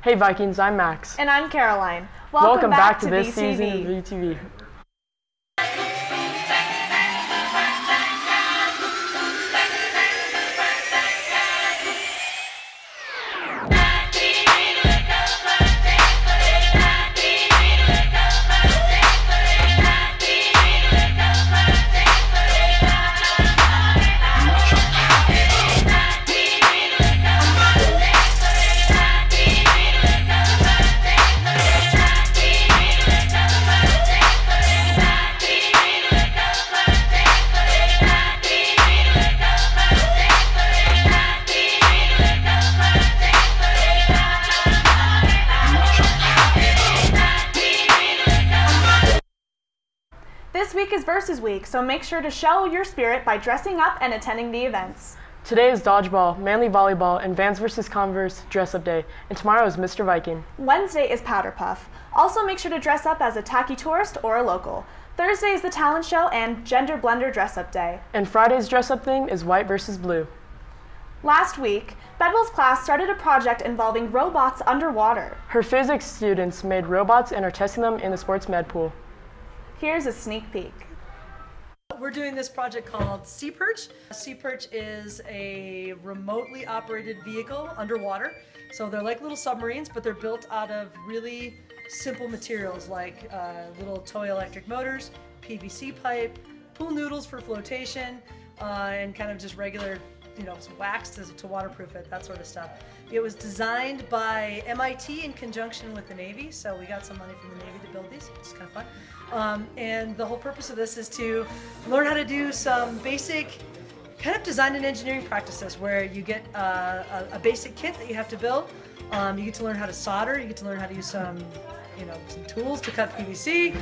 Hey Vikings, I'm Max. And I'm Caroline. Welcome back to this season of VTV. This week is Versus Week, so make sure to show your spirit by dressing up and attending the events. Today is Dodgeball, Manly Volleyball, and Vans vs. Converse Dress Up Day, and tomorrow is Mr. Viking. Wednesday is Powder Puff. Also make sure to dress up as a tacky tourist or a local. Thursday is the talent show and Gender Blender Dress Up Day. And Friday's dress up theme is White vs. Blue. Last week, Bedwell's class started a project involving robots underwater. Her physics students made robots and are testing them in the sports med pool. Here's a sneak peek. We're doing this project called Sea Perch. Sea Perch is a remotely operated vehicle underwater. So they're like little submarines, but they're built out of really simple materials like little toy electric motors, PVC pipe, pool noodles for flotation, and kind of just regular, some wax to waterproof it, that sort of stuff. It was designed by MIT in conjunction with the Navy, so we got some money from the Navy to build these, which is kind of fun. And the whole purpose of this is to learn how to do some basic kind of design and engineering practices where you get a basic kit that you have to build. You get to learn how to solder, you get to learn how to use some tools to cut PVC.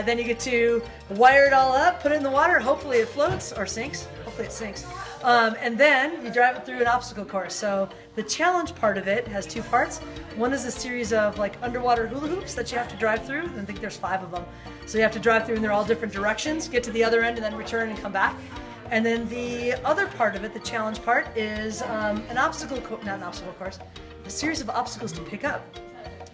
Then you get to wire it all up, put it in the water, hopefully it floats or sinks. Hopefully it sinks. And then you drive it through an obstacle course. So the challenge part of it has two parts. One is a series of underwater hula hoops that you have to drive through. I think there's 5 of them. So you have to drive through and they're all different directions, get to the other end and then return and come back. And then the other part of it, the challenge part, is not an obstacle course, a series of obstacles to pick up.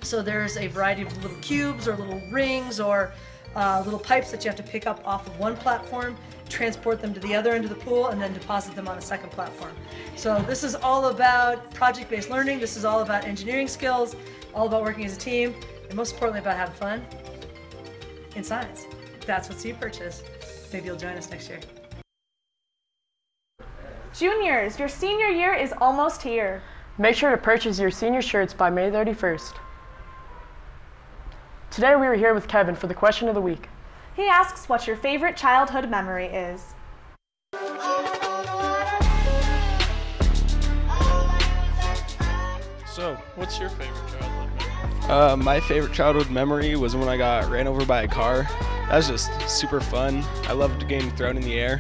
So there's a variety of little cubes or little rings or little pipes that you have to pick up off of one platform, transport them to the other end of the pool, and then deposit them on a second platform. So this is all about project-based learning. This is all about engineering skills, all about working as a team, and most importantly about having fun in science. That's what Sea Perch is. Maybe you'll join us next year. Juniors, your senior year is almost here. Make sure to purchase your senior shirts by May 31st. Today we are here with Kevin for the question of the week. He asks what your favorite childhood memory is. So, what's your favorite childhood memory? My favorite childhood memory was when I got ran over by a car. That was just super fun. I loved getting thrown in the air.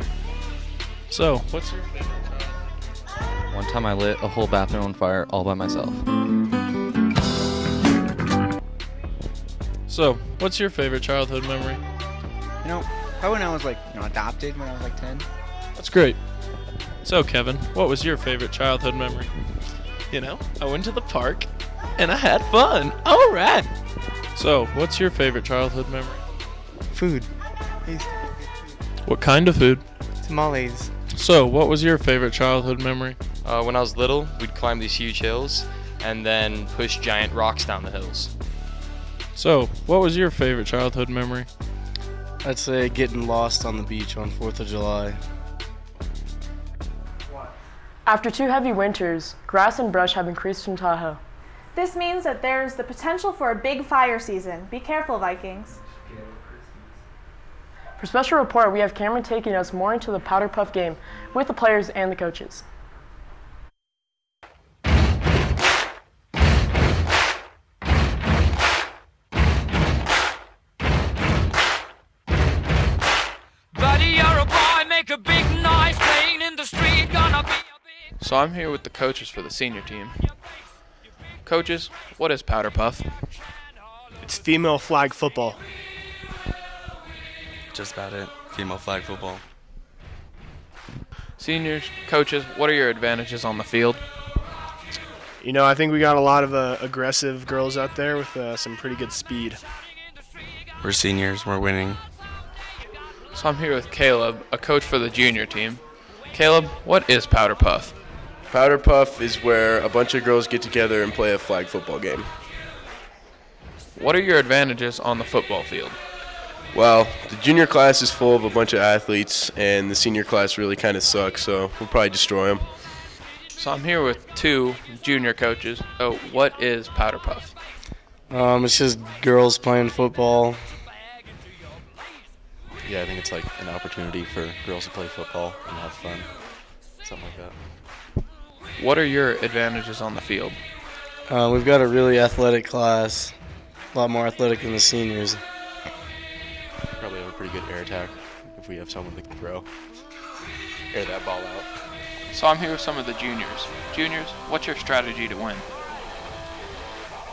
So, what's your favorite childhood? One time I lit a whole bathroom on fire all by myself. So, what's your favorite childhood memory? Probably when I was adopted when I was 10. That's great. So, Kevin, what was your favorite childhood memory? I went to the park and I had fun. All right. So, what's your favorite childhood memory? Food. What kind of food? Tamales. So, what was your favorite childhood memory? When I was little, we'd climb these huge hills and then push giant rocks down the hills. So, what was your favorite childhood memory? I'd say getting lost on the beach on 4th of July. After 2 heavy winters, grass and brush have increased in Tahoe. This means that there's the potential for a big fire season. Be careful, Vikings. For special report, we have Cameron taking us more into the Powder Puff game with the players and the coaches. So I'm here with the coaches for the senior team. Coaches, what is Powder Puff? It's female flag football. Just about it. Female flag football. Seniors, coaches, what are your advantages on the field? You know, I think we got a lot of aggressive girls out there with some pretty good speed. We're seniors. We're winning. So I'm here with Caleb, a coach for the junior team. Caleb, what is Powder Puff? Powder Puff is where a bunch of girls get together and play a flag football game. What are your advantages on the football field? Well, the junior class is full of a bunch of athletes, and the senior class really kind of sucks, so we'll probably destroy them. So I'm here with 2 junior coaches. Oh, what is Powder Puff? It's just girls playing football. Yeah, I think it's like an opportunity for girls to play football and have fun, something like that. What are your advantages on the field? We've got a really athletic class, a lot more athletic than the seniors. Probably have a pretty good air attack if we have someone that can throw, air that ball out. So I'm here with some of the juniors. Juniors, what's your strategy to win?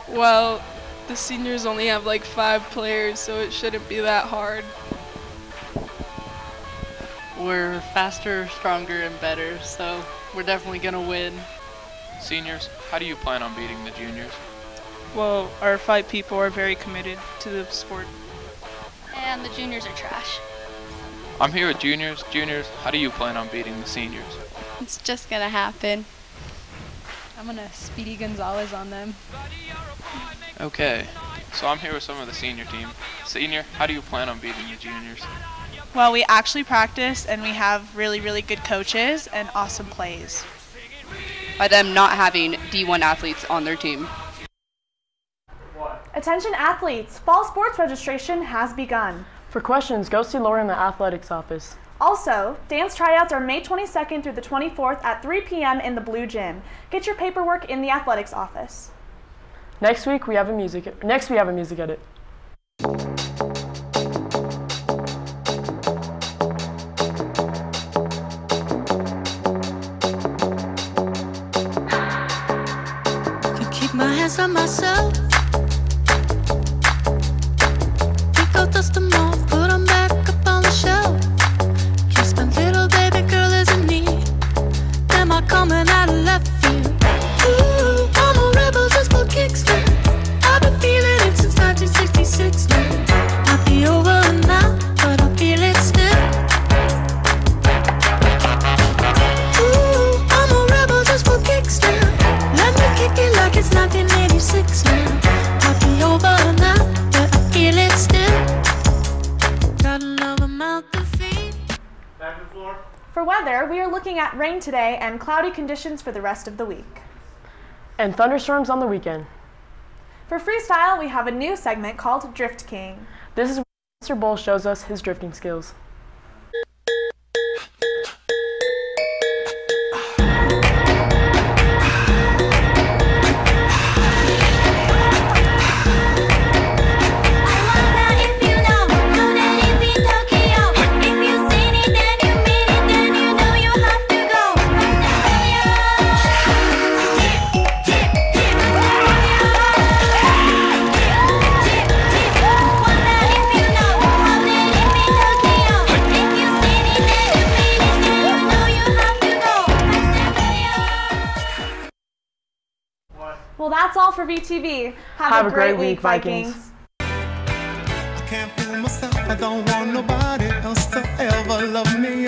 Well, the seniors only have like 5 players, so it shouldn't be that hard. We're faster, stronger, and better, so we're definitely going to win. Seniors, how do you plan on beating the juniors? Well, our 5 people are very committed to the sport. And the juniors are trash. I'm here with juniors. Juniors, how do you plan on beating the seniors? It's just gonna happen. I'm gonna Speedy Gonzalez on them. Okay, so I'm here with some of the senior team. Senior, how do you plan on beating the juniors? Well, we actually practice and we have really, really good coaches and awesome plays. By them not having D1 athletes on their team. Attention athletes, fall sports registration has begun. For questions, go see Laura in the athletics office. Also, dance tryouts are May 22nd through the 24th at 3 p.m. in the Blue Gym. Get your paperwork in the athletics office. Next we have a music edit. Can keep my hands on myself. Pick out dust them off, put them back up on the shelf. Yes, my little baby girl is in need. Am I coming out of left field? Ooh, I'm a rebel just for kicks. I've been feeling it since 1966 now. Might be over now, but I feel it still. Ooh, I'm a rebel just for kicks now. Let me kick it like it's 1986 now. Might be over now, but I feel it still. Got another mouth to feed. Back to the floor. For weather, we are looking at rain today and cloudy conditions for the rest of the week. And thunderstorms on the weekend. For freestyle, we have a new segment called Drift King. This is where Mr. Bull shows us his drifting skills. Well, that's all for VTV. Have a great week, Vikings. I can't fool myself, I don't want nobody else to ever love me.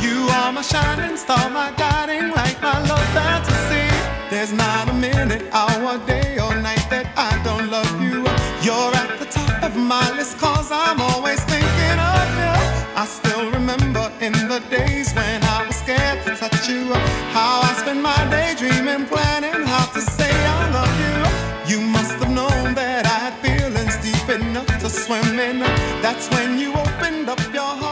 You are my shining star, my guiding light, my love fantasy. There's not a minute, hour, day or night that I don't love you. You're at the top of my list, cause I'm always thinking of you. I still remember in the days when I was scared to touch you, how I spent my day dreaming, planning how to say I love you. You must have known that I had feelings deep enough to swim in. That's when you opened up your heart.